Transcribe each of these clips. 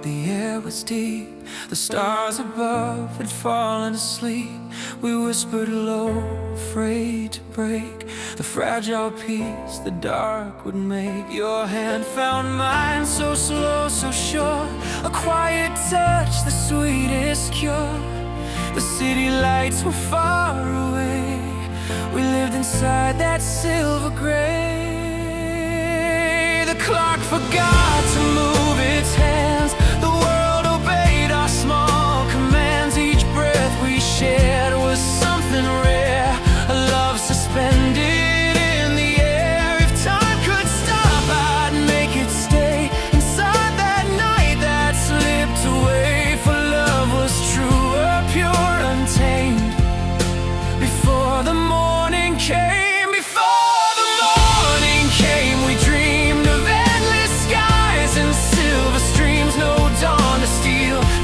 the air was deep. The stars above had fallen asleep. We whispered low, afraid to break the fragile peace the dark would make. Your hand found mine, so slow, so sure. A quiet touch, the sweetest cure. The city lights were far away. We lived inside that silver gray. The clock forgot to move its hands. The world obeyed our small commands. Each breath we shared was something rare, a love suspended in the air. If time could stop, I'd make it stay inside that night that slipped away. For love was true, pure, untamed. Before the morning came,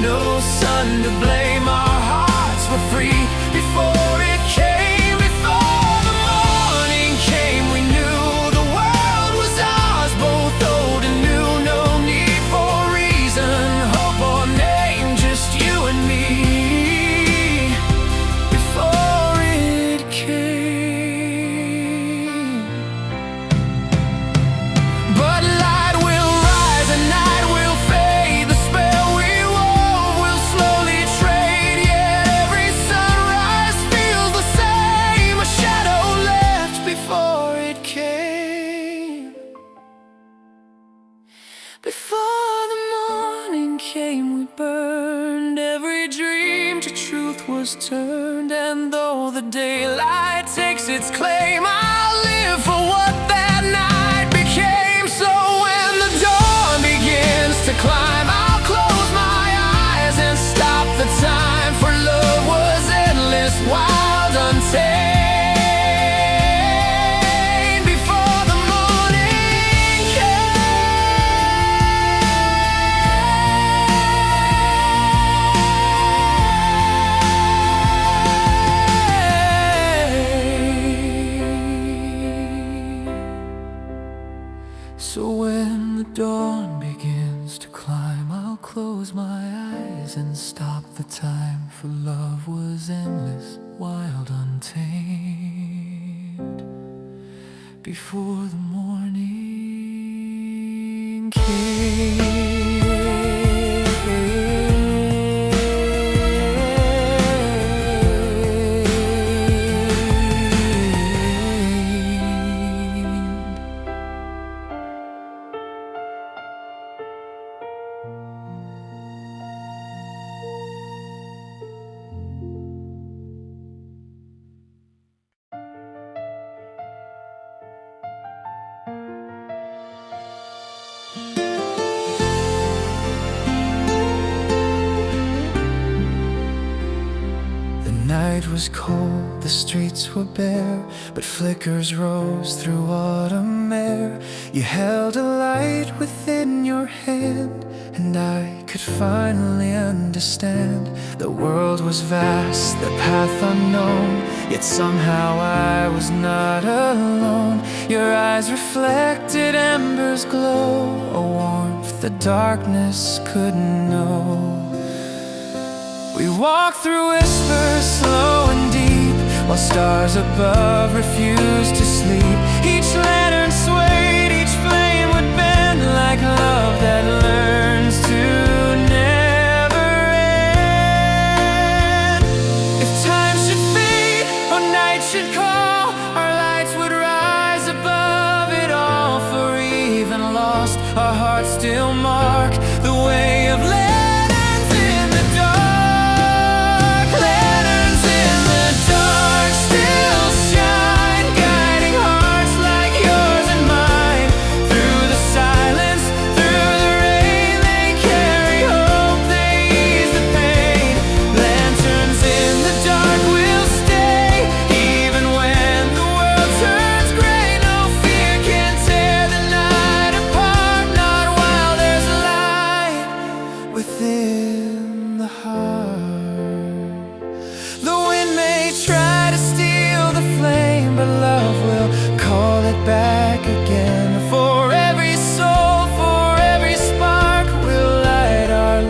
no sun to blame, our hearts were free before it came. Before the morning came, we knew the world was ours, both old and new. No need for reason, hope or name, just you and me. Before it came. But light will rise and night will fade. The spell we before the morning came, we burned. Every dream to truth was turned. And though the daylight takes its claim, I'll live for what that night became. So when the dawn begins to climb, I'll close my eyes and stop the time. For love was endless, wild, untamed. So when the dawn begins to climb, I'll close my eyes and stop the time. For love was endless, wild, untamed. Before the morning came. The night was cold, the streets were bare, but flickers rose through autumn air. You held a light within your hand, and I could finally understand. The world was vast, the path unknown, yet somehow I was not alone. Your eyes reflected embers glow, a warmth the darkness couldn't know. We walked through whispers, slow and deep, while stars above refused to sleep. Each lantern swayed, each flame would bend, like love that learns to never end. If time should fade or night should call, our lights would rise above it all. For even lost, our hearts still mark the way of life. Within the heart, the wind may try to steal the flame, but love will call it back again. For every soul, for every spark, we'll light our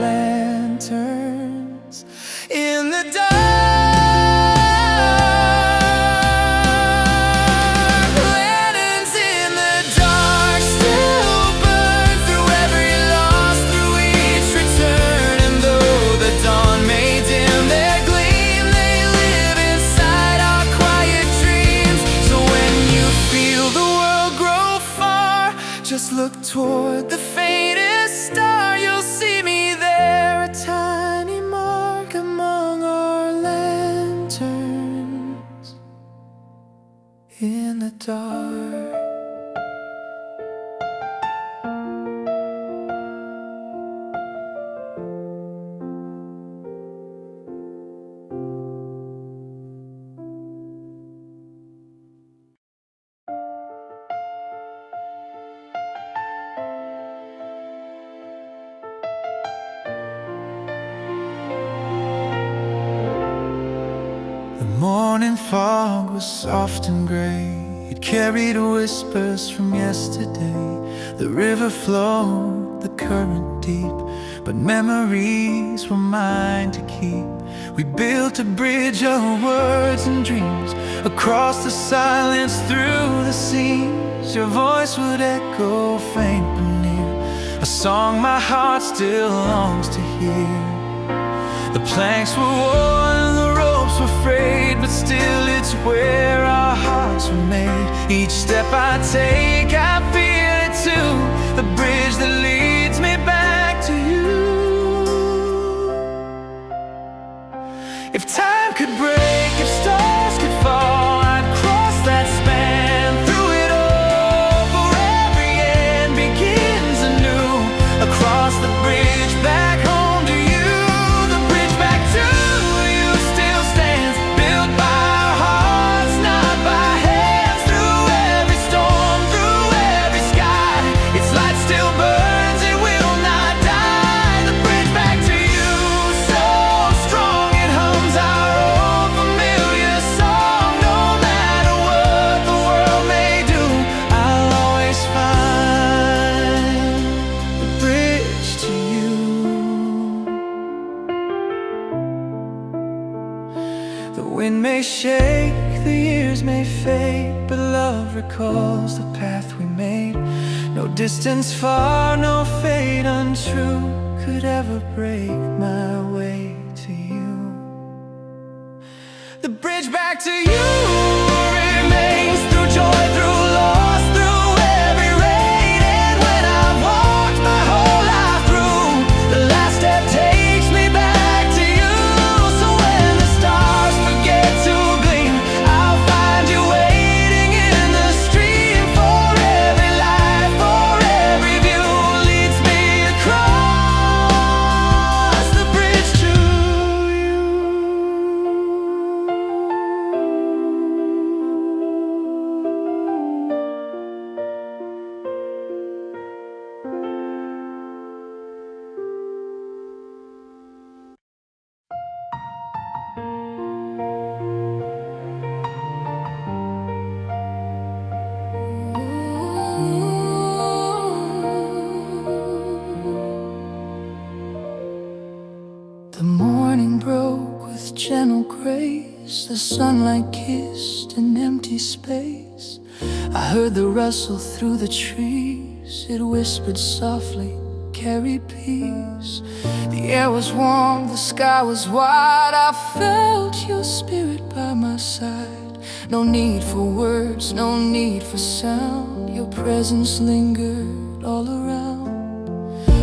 morning fog was soft and gray. It carried whispers from yesterday. The river flowed, the current deep, but memories were mine to keep. We built a bridge of words and dreams across the silence, through the seams. Your voice would echo faint but near, a song my heart still longs to hear. The planks were worn and the ropes were frayed, but still it's where our hearts were made. Each step I take, I feel it too, the bridge that leads me back to you. If time could break, if stars could fall, I'd cross that span. Through it all, for every end begins anew. Across the bridge back home to you, the bridge back to you still stands, built by our hearts, not by hands. Through every storm, through every sky, its light still burns, it will not die. The bridge back to you, so strong it hums our old familiar song. No matter what the world may do, I'll always find the bridge to you. The wind may shake, the years may fade, but love recalls the path we made. No distance far, no fate untrue could ever break my way to you. The bridge back to you remains, through joy, through loss, through every rain. And when I've walked my whole life through, the last step takes me back to you. So when the stars forget to gleam, I'll find you waiting in the stream. For every life, for every view leads me across the bridge to you. The morning broke with gentle grace. The sunlight kissed an empty space. I heard the rustle through the trees. It whispered softly, carry peace. The air was warm, the sky was wide. I felt your spirit by my side. No need for words, no need for sound. Your presence lingered all around.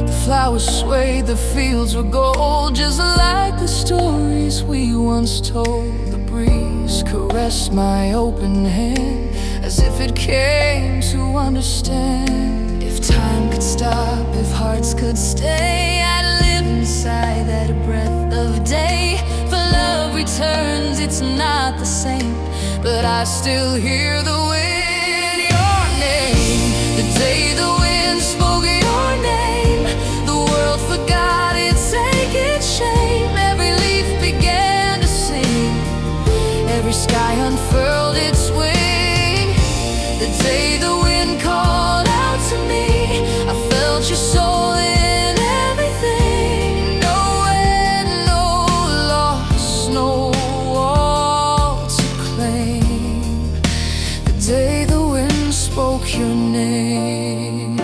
The flowers swayed, the fields were gold, just like the stories we once told. The breeze caressed my open hand, as if it came to understand. If time could stop, if hearts could stay, I'd live inside that breath of day. For love returns, it's not the same, but I still hear the wind, your name. The day the wind spoke your name, the world forgot its aching shame. Every leaf began to sing, every sky unfurled its wing. The day the wind called out to me, I felt your soul in everything. No end, no loss, no wall to claim. The day the wind spoke your name.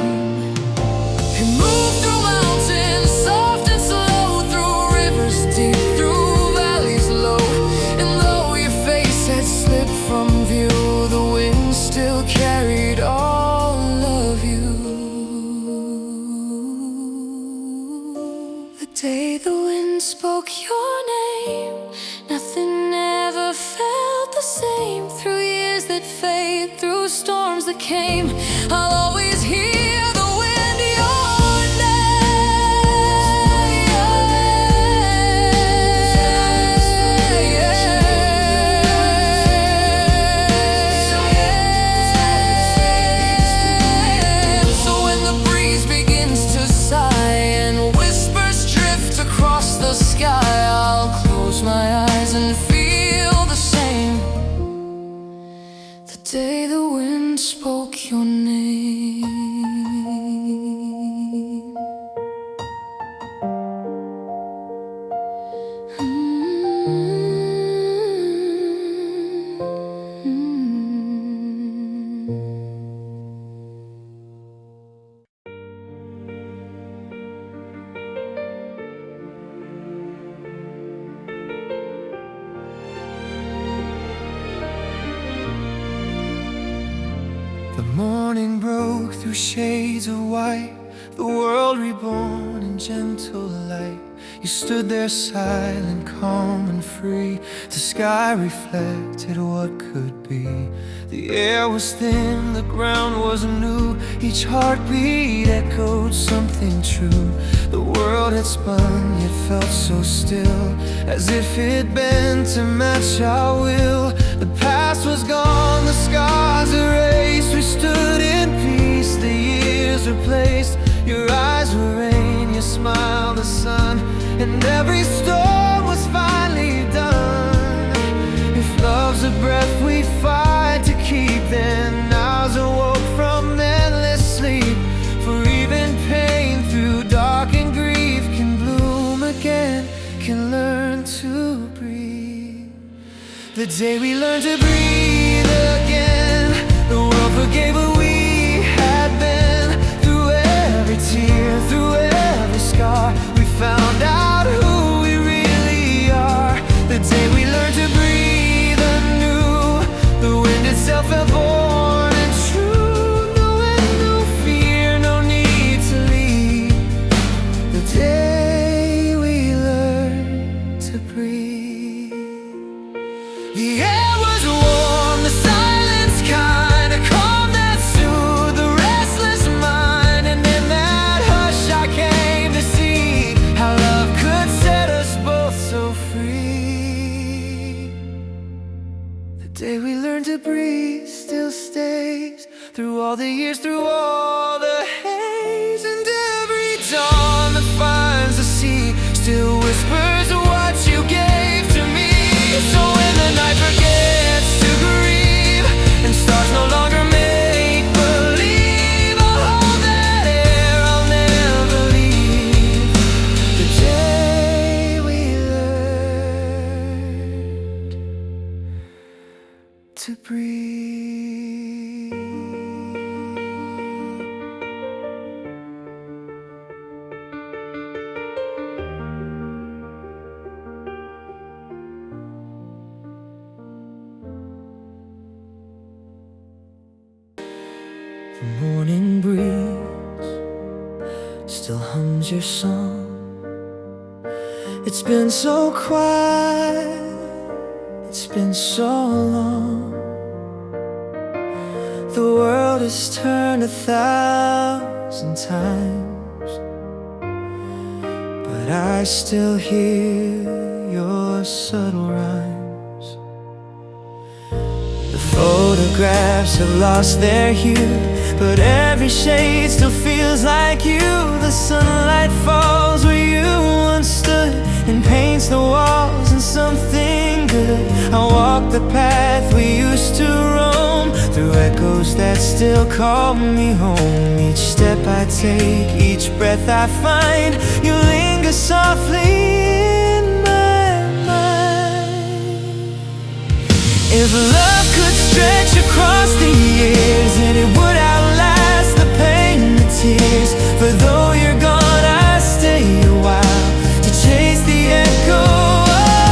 It moved through mountains, soft and slow, through rivers deep, through valleys low. And though your face had slipped from view, the wind still carried all of you. The day the wind spoke your name, nothing ever felt the same. Through years that fade, through storms that came, I'll always hear the wind, your name. So when the breeze begins to sigh and whispers drift across the sky, I'll close my eyes and feel the same. Morning broke through shades of white, the world reborn in gentle light. You stood there silent, calm and free. The sky reflected what could be. The air was thin, the ground was new. Each heartbeat echoed something true. The world had spun, yet felt so still, as if it bent to match our will. The past was gone, the scars erased. We stood in peace, the years replaced. Your eyes were rain, your smile the sun, and every storm was finally done. If love's a breath we fight to keep, then ours awoke from endless sleep. For even pain through dark and grief can bloom again, can learn to breathe. The day we learned to breathe again, the world forgave what we had been. Through every tear, through every scar, we found out who we really are. The day we learned to breathe anew, the wind itself felt born and true. No end, no fear, no need to leave. The day we learned to breathe. The air was warm, the silence kind, a calm that soothed the restless mind. And in that hush I came to see how love could set us both so free. The day we learned to breathe still stays, through all the years, through all the haze. And every dawn that finds the sea still whispers what you gave to me. So when the night forgets to grieve, and stars no longer make believe, I'll hold that air, I'll never leave. The day we learned to breathe. The morning breeze still hums your song. It's been so quiet, it's been so long. The world has turned 1,000 times, but I still hear your subtle rhymes. The photographs have lost their hue, but every shade still feels like you. The sunlight falls where you once stood and paints the walls in something good. I walk the path we used to roam, through echoes that still call me home. Each step I take, each breath I find, you linger softly in my mind. If love could stretch across the years, then it would outlast the pain, the tears. For though you're gone, I stay a while to chase the echo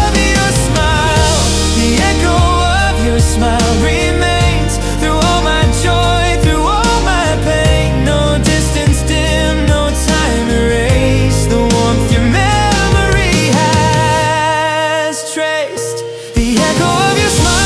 of your smile. The echo of your smile remains through all my joy, through all my pain. No distance dim, no time erased, the warmth your memory has traced. The echo of your smile,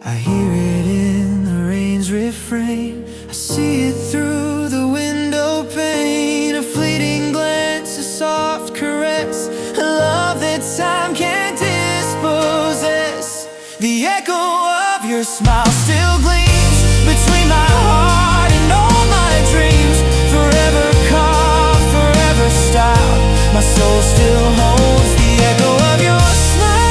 I hear it in the rain's refrain. I see it through the window pane. A fleeting glance, a soft caress, a love that time can't dispossess. The echo of your smile still gleams between my heart and all my dreams. Forever carved, forever styled, my soul still holds the echo of your smile.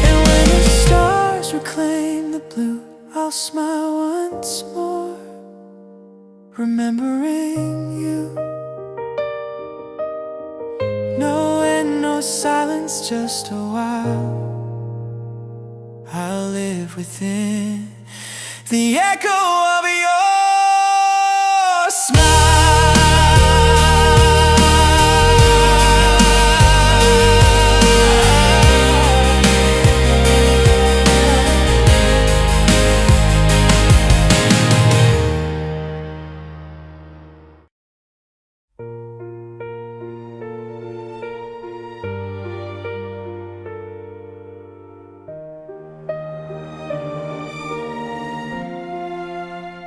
And when remembering you. No end, no silence, just a while. I'll live within the echo of your smile.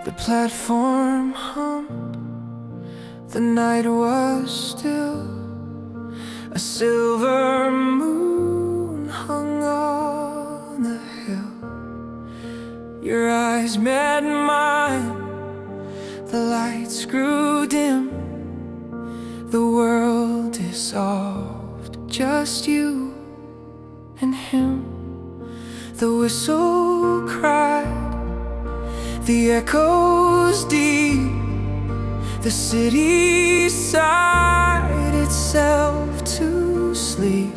The platform hummed, the night was still. A silver moon hung on the hill. Your eyes met mine, the lights grew dim. The world dissolved, just you and him. The whistle cried, the echoes deep. The city sighed itself to sleep.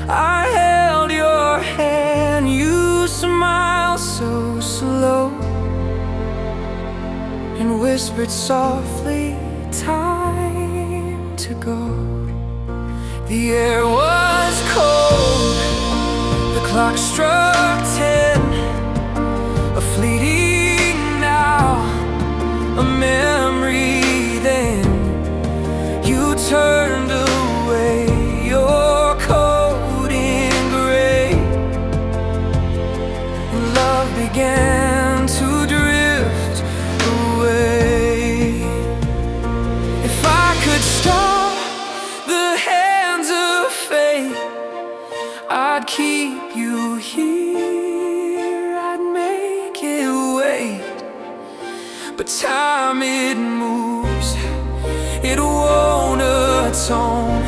I held your hand, you smiled so slow, and whispered softly, time to go. The air was cold, the clock struck 10. A fleeting now, a memory then. You turned away, your coat in gray, and love began to drift away. If I could stop the hands of fate, I'd keep you here, I'd make it wait. But time, it moves, it won't atone.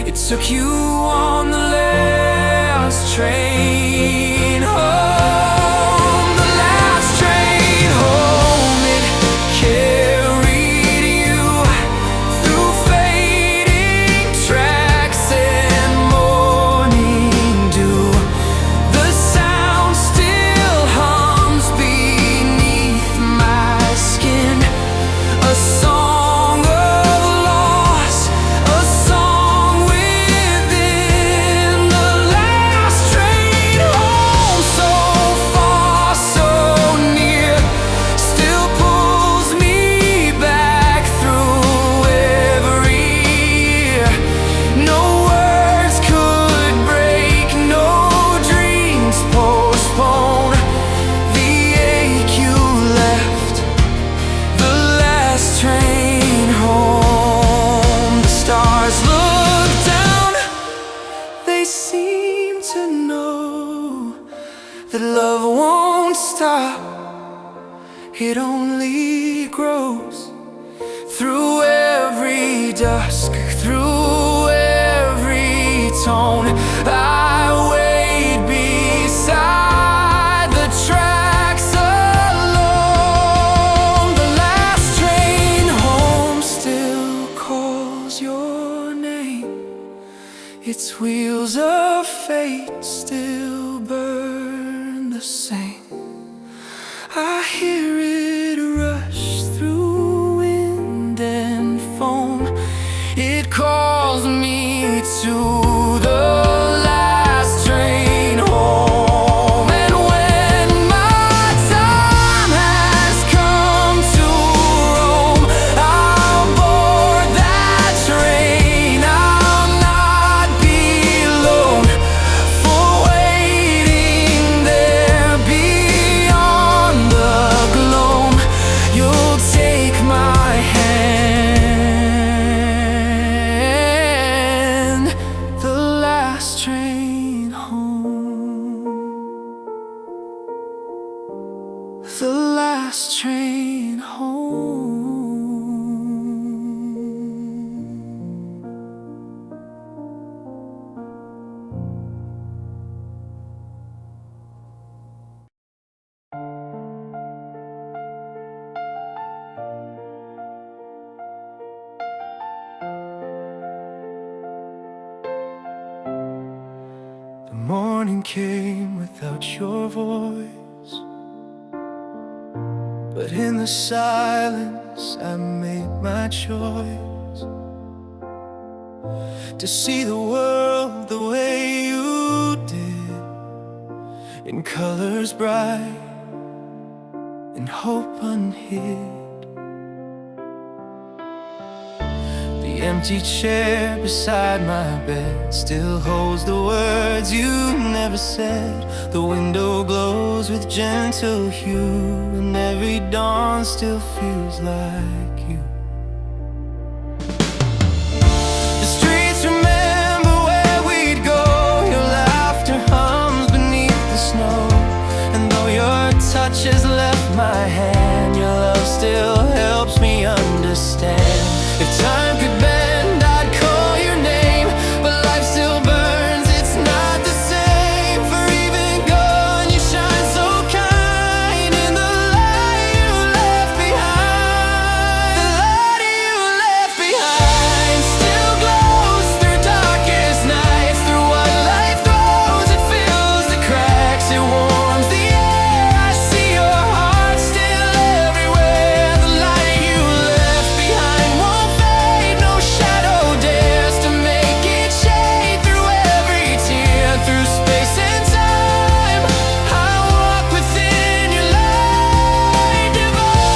It took you on the last train home. The last train home, it carried you through fading tracks and morning dew. The sound still hums beneath my skin, a song of loss, a song within. The last train home, so far, so near, still pulls me back through every year. No words could break, no dreams postpone the ache you left. The last train home. The stars look down, they seem to know that love won't stop, it only grows. Through every dusk, through every tone, I wait beside the tracks alone. The last train home still calls your name, its wheels of fate still burn the same. I hear it rush through wind and foam. It calls me to the last train home. And when my time has come to roam, I'll board that train. I'll not be alone, for morning came without your voice, but in the silence I made my choice to see the world the way you did, in colors bright and hope unhid. The empty chair beside my bed still holds the words you never said. The window glows with gentle hue, and every dawn still feels like you. The streets remember where we'd go. Your laughter hums beneath the snow, and though your touch has left my hand, your love still helps me understand. If time could bend, I'd call your name, but life still burns, it's not the same. For even gone, you shine so kind in the light you left behind. The light you left behind still glows through darkest nights. Through what life throws, it fills the cracks, it warms the air. I see your heart still everywhere. The light you left behind won't fade, no shadow dares to make it shade. Through every tear, through space and time, I walk within your light divine.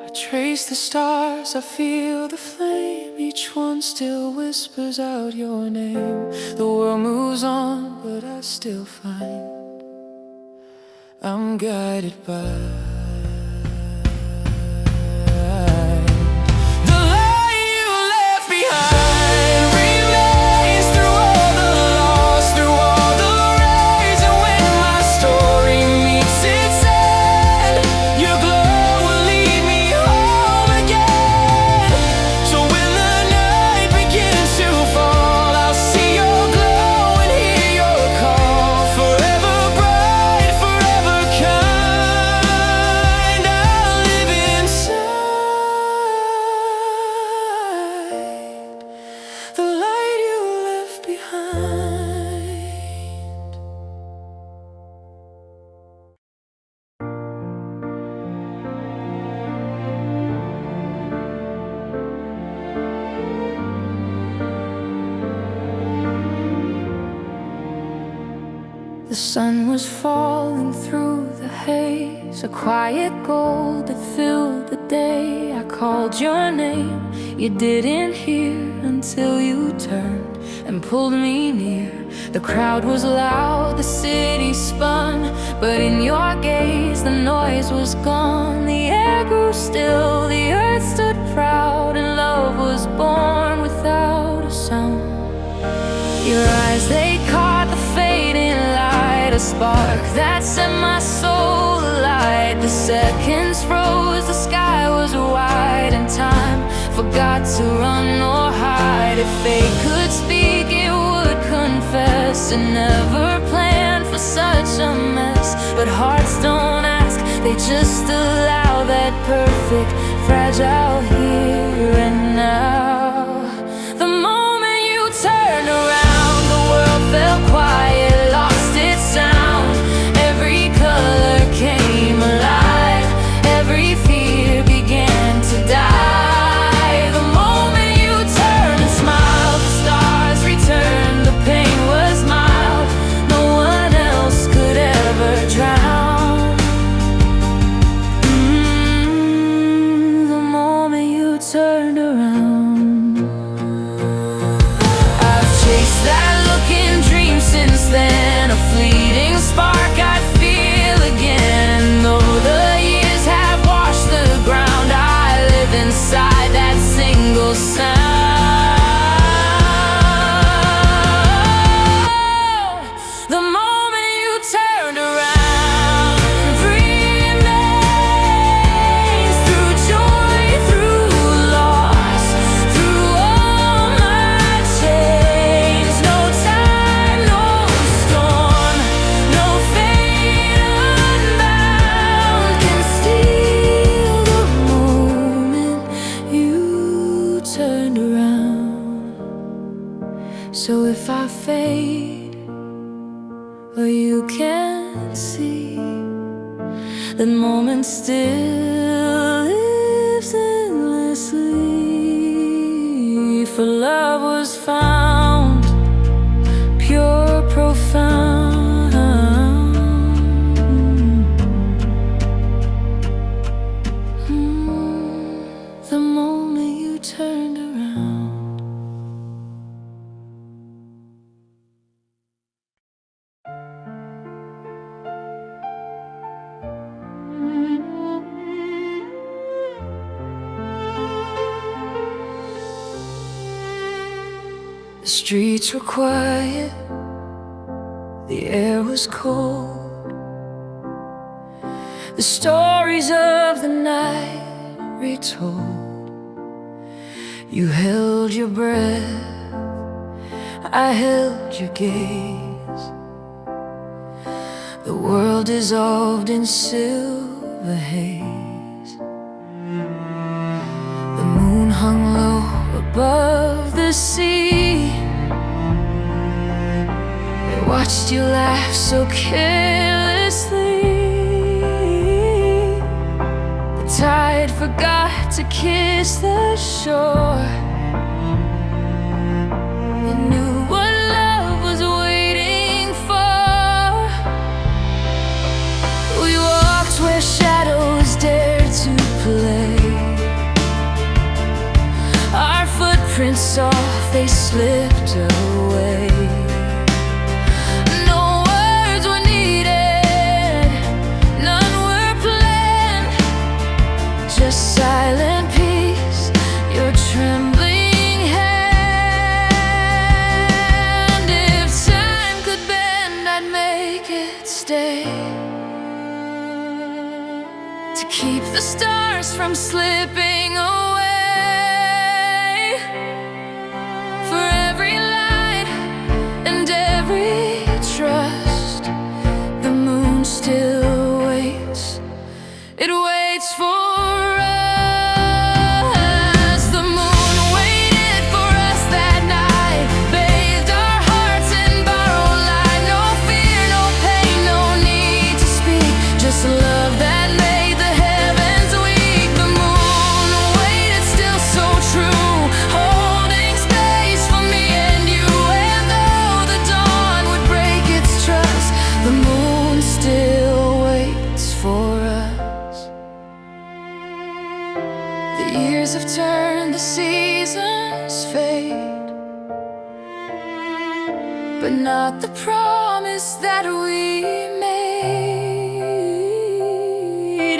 I trace the stars, I feel the flame. Each one still whispers out your name. The world moves on, but I still find I'm guided by the light you left behind. Remains through all the loss, through all the rays, and when my story meets its end, your glow will lead me home again. So when the night begins to fall, I'll see your glow and hear your call. Forever bright, forever kind, I'll live inside the light you left behind. The sun was falling through the haze, a quiet gold that filled the day. I called your name, you didn't hear until you turned and pulled me near. The crowd was loud, the city spun, but in your gaze the noise was gone. The air grew still, the earth stood proud, and love was born without a sound. Your eyes, they caught the fading light, a spark that set my soul alight. The seconds froze, the sky was wide, and time forgot to run or hide. If fate could speak, it would confess, and never planned for such a mess. But hearts don't ask, they just allow that perfect, fragile here and now. The moment you turned around, the world fell quiet, lost its sound. Every color came alive, every fear began to die. The moment you turned and smiled, the stars returned, the pain was mild. No one else could ever drown. The moment you turned around. I've chased that look in dreams since then, a fleeting spark I'd feel again. Though the years have washed the ground, I live inside that single sound. The moment you turned around remains, through joy, through loss, through all my chains. No time, no storm turned around. So if I fade or you can't see, that moment still lives endlessly. For love was found, pure, profound. The moment you turned around. The streets were quiet, the air was cold. The stories of the night retold. You held your breath, I held your gaze. The world dissolved in silver haze. The moon hung low above the sea. I watched you laugh so carelessly. The tide forgot to kiss the shore. It knew what love was waiting for. We walked where shadows dared to play. Our footprints soft, they slipped away. No words were needed, none were planned. Just silent peace, your trembling hand. If time could bend, I'd make it stay, to keep the stars from slipping away. For every light and every trust, the moon still waits. It waits for us. The moon waited for us that night, bathed our hearts in borrowed light. No fear, no pain, no need to speak, just love that made the heavens weak. The moon waited, still so true, holding space for me and you. And though the dawn would break its trust, the moon still waits for us. The years have turned, the seasons fade, but not the promise that we made.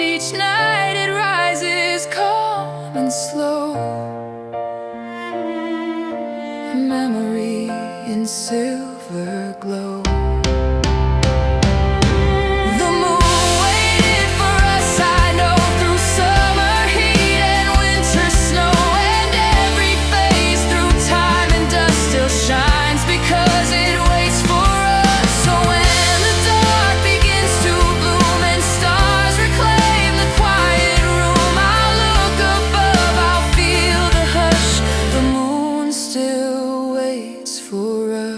Each night it rises calm and slow, a memory in silver glow. The moon waited for us, I know, through summer heat and winter snow. And every phase through time and dust still shines, because it waits for us. So when the dark begins to bloom and stars reclaim the quiet room, I'll look above, I'll feel the hush. The moon still waits for us.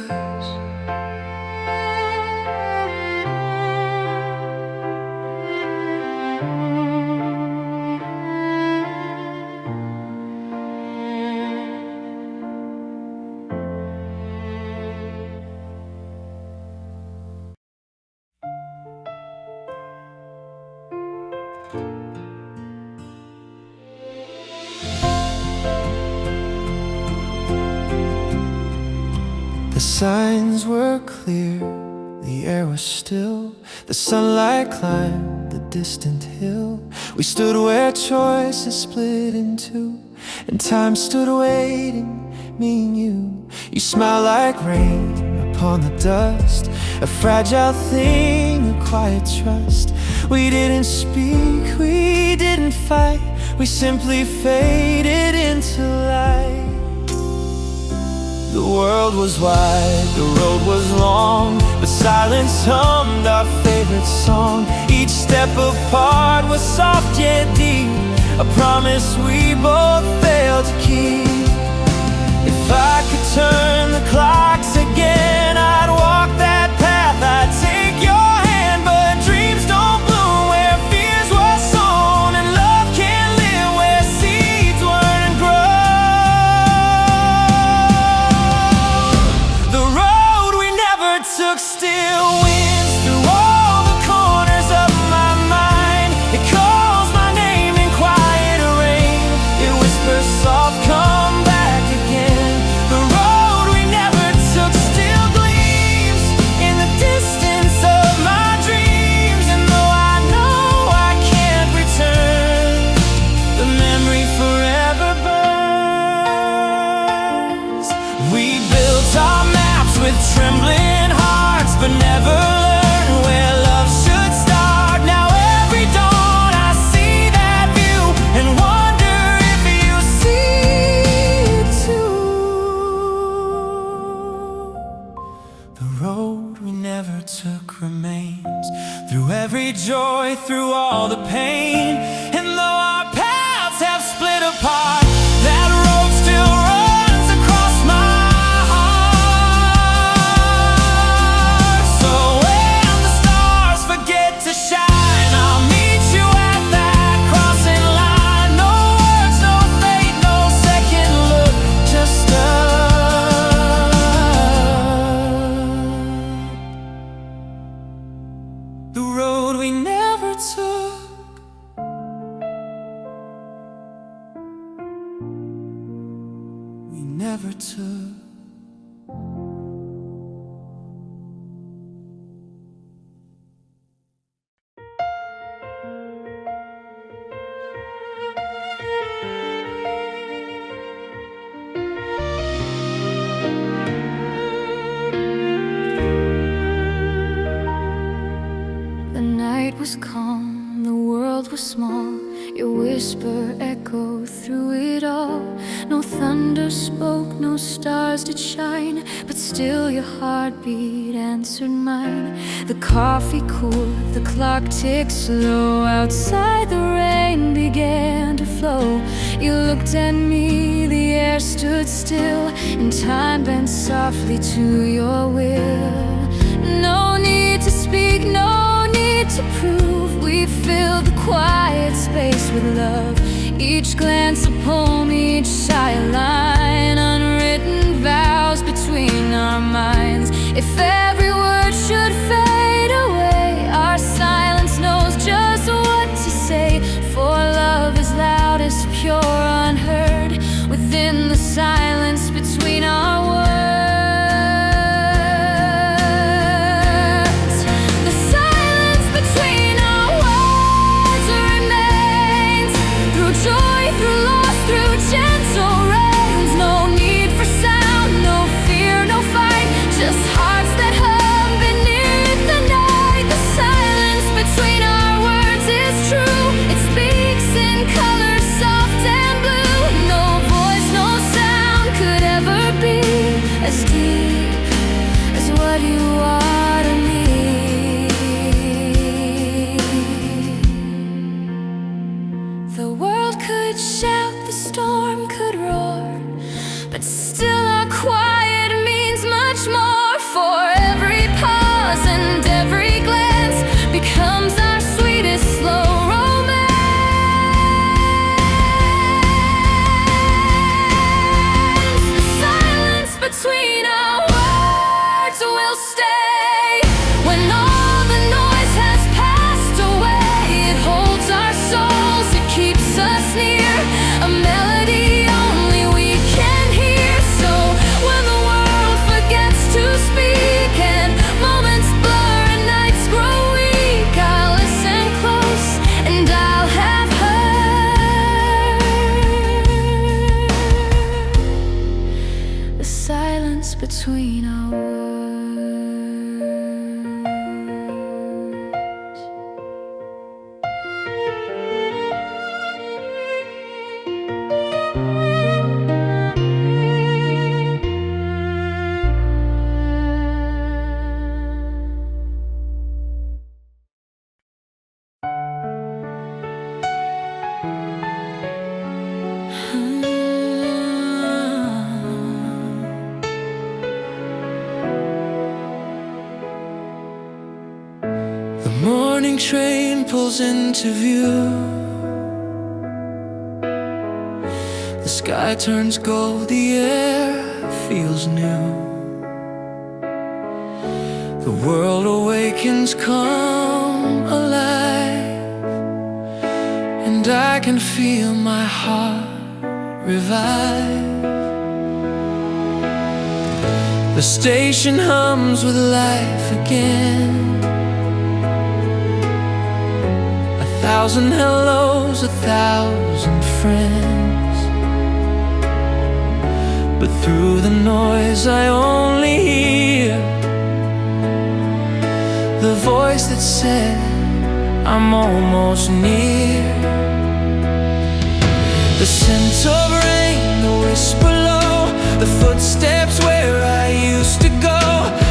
The signs were clear, the air was still. The sunlight climbed the distant hill. We stood where choices split in two, and time stood waiting, me and you. You smiled like rain upon the dust, a fragile thing, a quiet trust. We didn't speak, we didn't fight, we simply faded into light. The world was wide, the road was long, but silence hummed our favorite song. Each step apart was soft yet deep, a promise we both failed to keep. joy through all the pain. And though our paths have split apart, that road still runs across my heart. So when the stars forget to shine, I'll meet you at that crossing line. No words, no fate, no second look, just the road we never took. We never took. The night was calm, the world was small. Your whisper echoed through it all. No thunder spoke, no stars did shine, but still your heartbeat answered mine. The coffee cooled, the clock ticked slow. Outside the rain began to flow. You looked at me, the air stood still, and time bent softly to your will. No need to speak, no need to prove. We filled the quiet space with love. Each glance a poem, each sigh a line. Unwritten vows between our minds. If every word should fade away, our silence knows just what to say. For love is loudest, pure, unheard, within the silence between our words. Between our words. The morning train pulls into view. The sky turns gold, the air feels new. The world awakens, come alive, and I can feel my heart revive. The station hums with life again. 1,000 hellos, 1,000 friends. But through the noise I only hear the voice that said I'm almost near. The scent of rain, the whisper low, the footsteps where I used to go.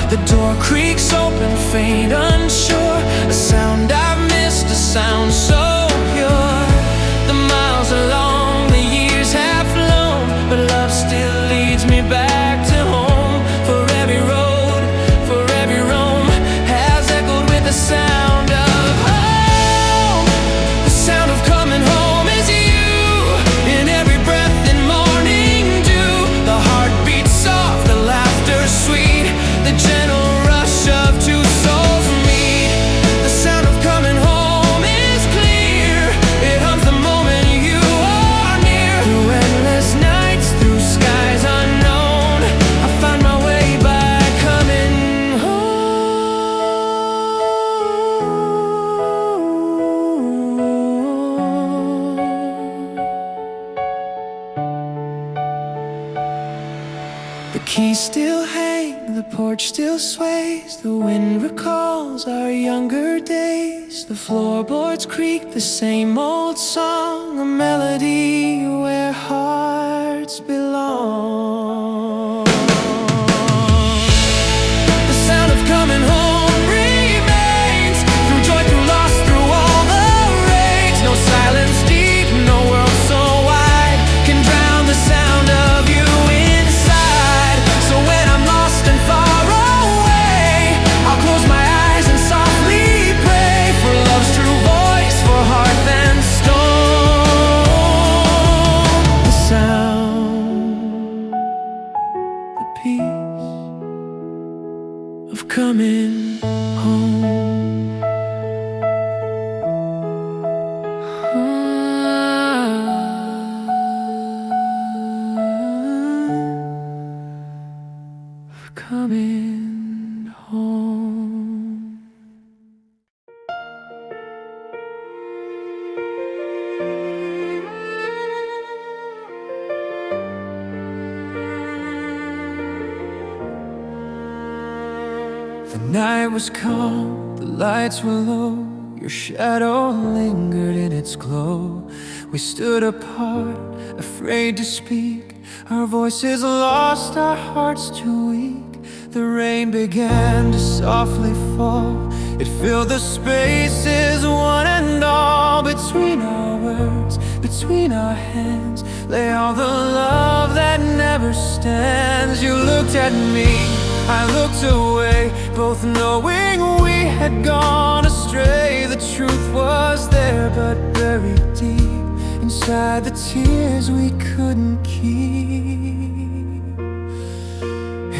The door creaks open, faint, unsure, a sound I've missed, a keys still hang, the porch still sways. The wind recalls our younger days. The floorboards creak, the same old song, a melody where hearts belong. The sound of coming home remains, through joy, through loss, through all the rage. No silence deep, no world so wide can drown the sound of you inside. So when I'm lost and far away, I'll close my eyes and softly pray for love's true voice, for heart and stone. The sound, the peace of coming home. Coming home. The night was calm, the lights were low. Your shadow lingered in its glow. We stood apart, afraid to speak. Our voices lost, our hearts too weak. The rain began to softly fall. It filled the spaces, one and all. Between our words, between our hands, lay all the love that never stands. You looked at me, I looked away, both knowing we had gone astray. The truth was there, but buried deep inside the tears we couldn't keep.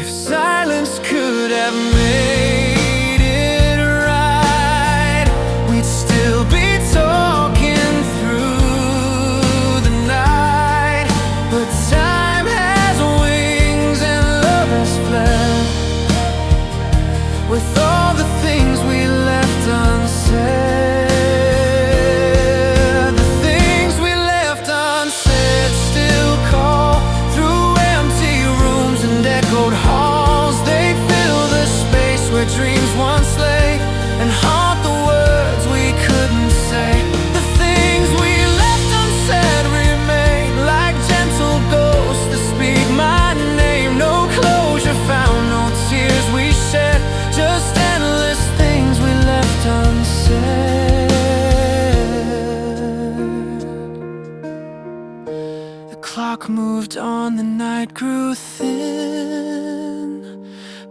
If silence could have made it right, we'd still be talking through the night. But time has wings and love has fled, with all the things we left unsaid. The things we left unsaid still call through empty rooms and echoed halls. They fill the space where dreams once lay and haunt the words we couldn't say. The things we left unsaid remain like gentle ghosts that speak my name. No closure found, no tears we shed, just endless things we left unsaid. The clock moved on, the night grew thin,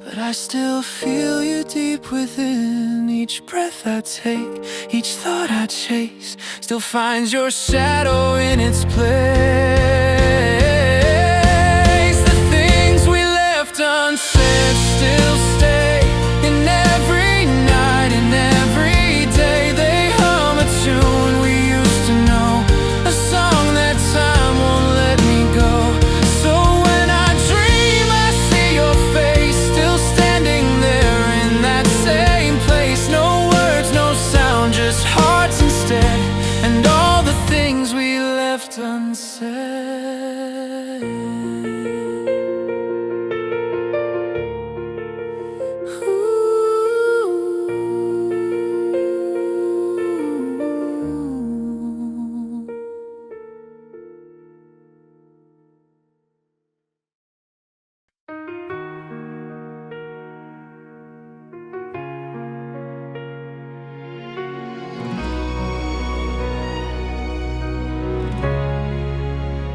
but I still feel you deep within. Each breath I take, each thought I chase, still finds your shadow in its place. The things we left unsaid still stay in every night, in every day. They hum a tune we used to know, a song that time won't let me go. So when I dream I see your face, still standing there in that same place. No words, no sound, just hearts instead, and all the things we left unsaid.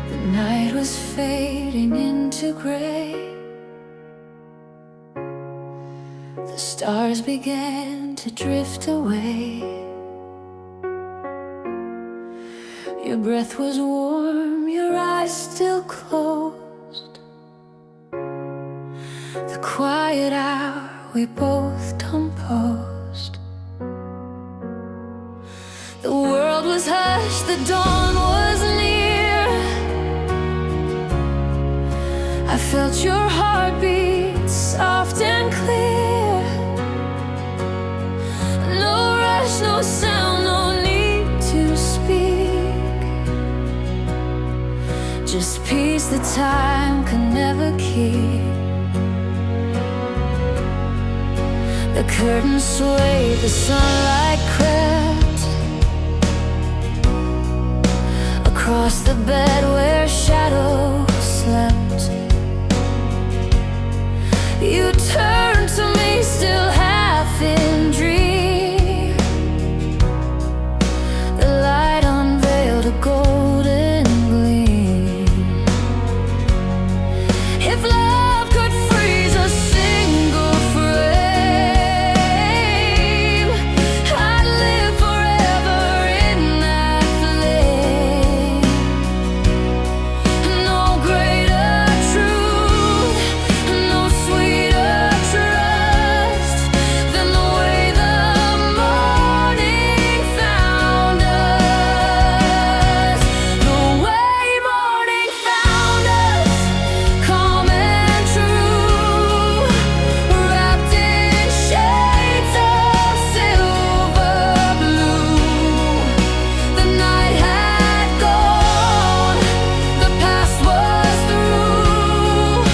The night was fading into gray. The stars began to drift away. Your breath was warm, your eyes still closed. The quiet hour we both composed. The world was hushed, the dawn was near. I felt your heartbeat soft and clear. No rush, no sound, no need to speak. Just peace that time could never keep. The curtains swayed, the sunlight crept across the bed where shadows slept. You turned to me, still half in dream. The light unveiled a golden gleam. If love could freeze a single frame, I'd live forever in that flame. No greater truth, no sweeter trust than the way the morning found us. The way morning found us, calm and true, wrapped in shades of silver blue. The night had gone, the past was through,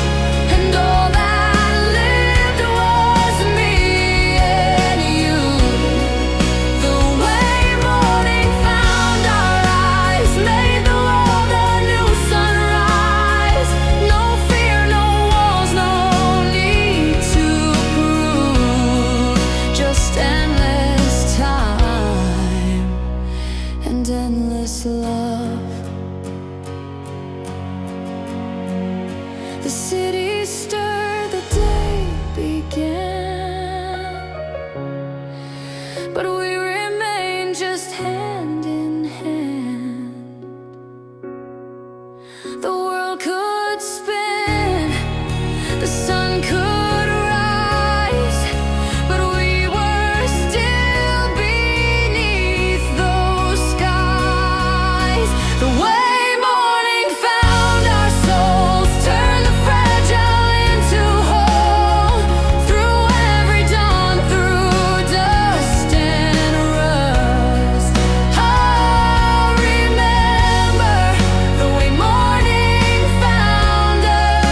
and all that lived was me and you. The way morning found our eyes made the world a new sunrise. No fear, no walls, no need to prove, just endless time and endless love. The city stirred, the day began, but we remained just hand in hand. The world could spin, the sun could rise, but we were still beneath those skies. The way morning found our souls, turned the fragile into whole. Through every dawn, through dust and rust, I'll remember the way morning found us.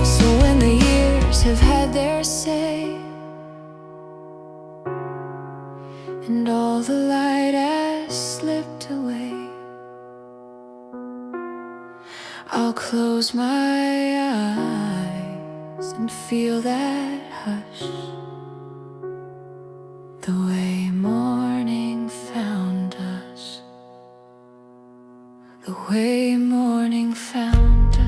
So when the years have had their say, and all the light has slipped away, I'll close my eyes and feel that hush. The way morning found us, the way morning found us.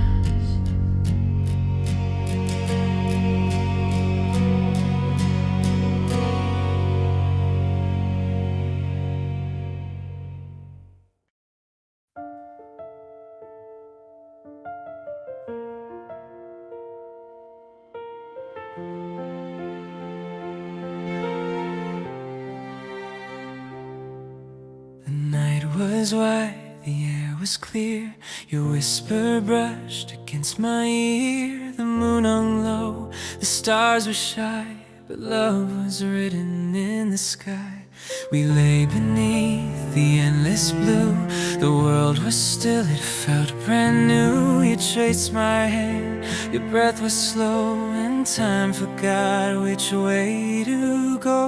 The night was white, the air was clear. Your whisper brushed against my ear. The moon hung low, the stars were shy, but love was written in the sky. We lay beneath the endless blue. The world was still, it felt brand new. You traced my hand, your breath was slow, and time forgot which way to go.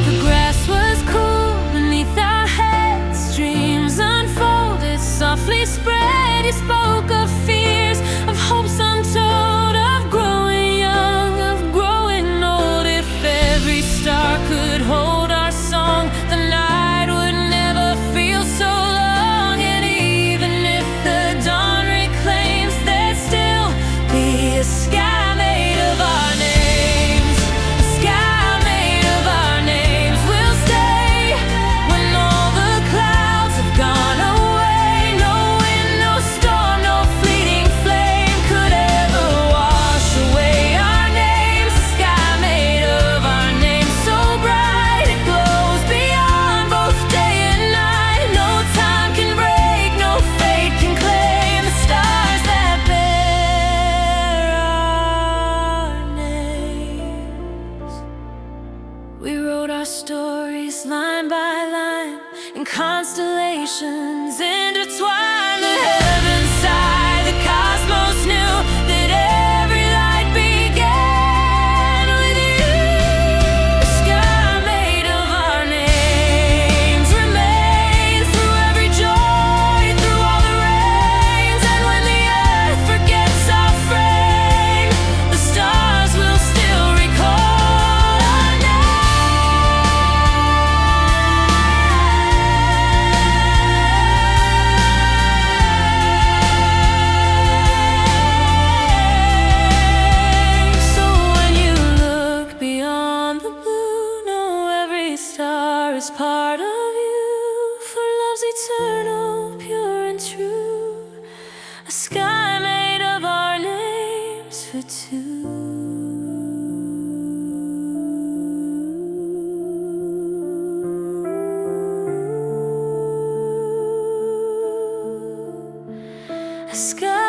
The grass was cool beneath our heads. Dreams unfolded, softly spread. You spoke of fears, of hopes untold, of growing young, of growing old. If every star could hold our song, the night would never feel so long. And even if the dawn reclaims, there'd still be a sky made of our names. wrote our stories line by line, and constellations intertwined. The heavens sigh, the cosmos knew that every light began with you. The sky made of our names remains through every joy, through all the rains. And when the earth forgets our frame, the stars will still recall our names. So when you look beyond the blue, know every star is part of you. For love's eternal, pure and true, a sky made of our names for two. A sky